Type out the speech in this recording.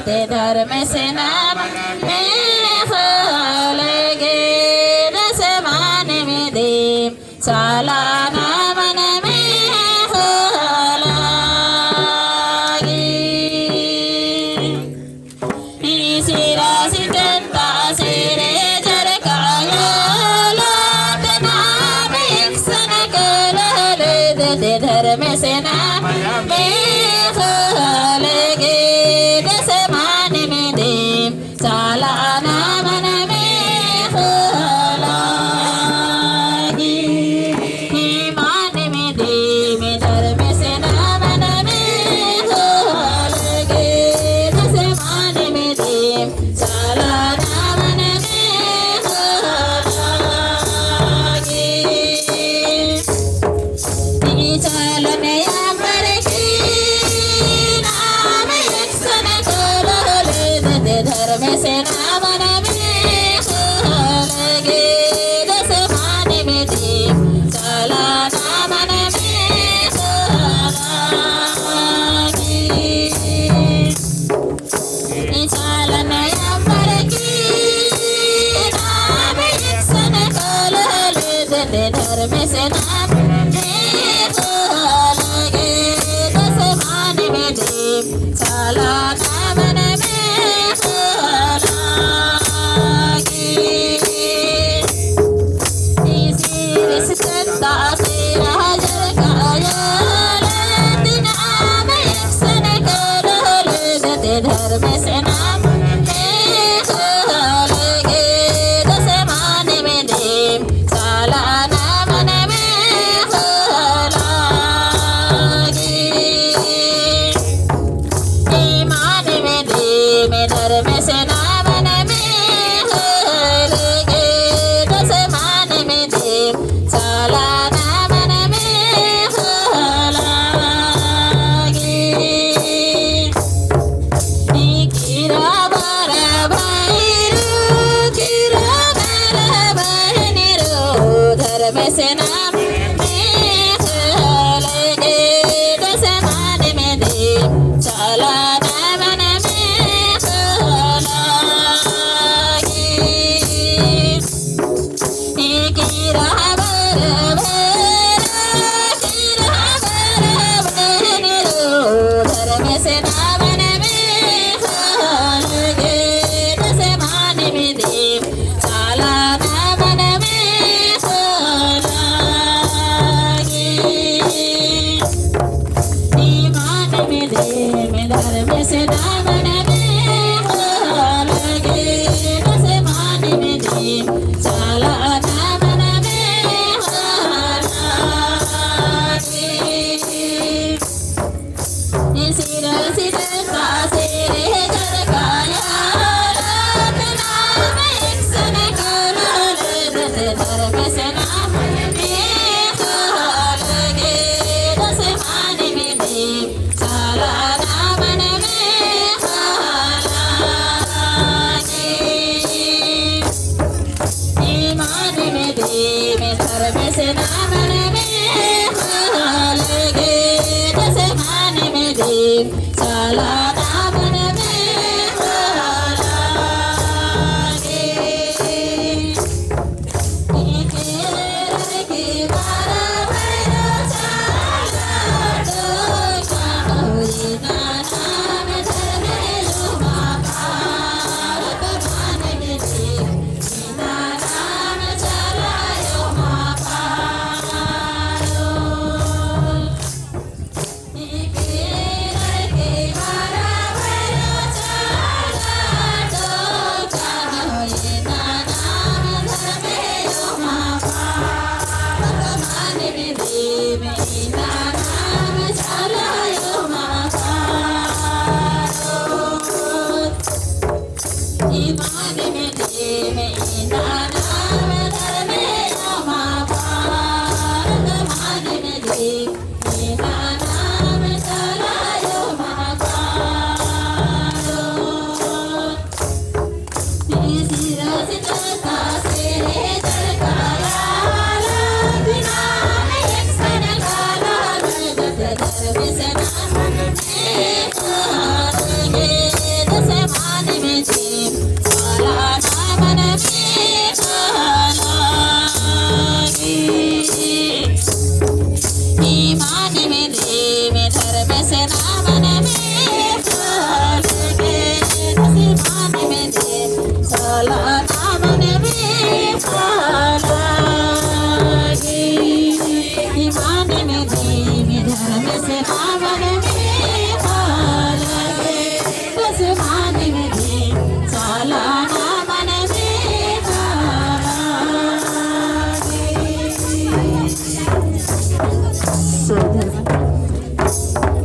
ते धर्म से नाम में लगे रस मान में दे साला नामन में लागी सिरा सिटंता सिरे जर काया लात नाम एक सन कर दे धर्म से नाम में लगे रस मान में दे साला नामन में लागी मान में दे में धर्म से नामन में लगे रस मान में दे साला नामन में लागी चलने अमर की नाम एक सन कर धर्म से नामन में लगे रस मान में दे साला नामन में लागी चलन अमर की नाम एक सन कर धर्म से नाम लगे रस मान में दे साला नामन में लागी सिरसता तेरा जर काया लात नाम एक सन कर धर्म से नाम लगे रस मान में दे साला नामन में लागी ईमान में दे में धर्म से नामन में लगे रस मान में दे साला नामन में लागी कीरा बर भैरू कीरा बर बहनिरो धर्म से नाम लगे रस मान में दे साला नामन में लागी कीरा बर भैरू कीरा बर बहनिरो धर्म से नामन में लगे रस मान में दे साला नामन में लागी ईमान में दे में धर्म से नामन में लगे रस मान में दे साला नामन में लागी सिरा सिटंता सिरे जर काया लात नाम एक सन कर धर्म से नाम में लगे रस मान में दे साला नामन में लागी ईमान में दे में धर्म से नामन में लगे रस मान में दे साला नाम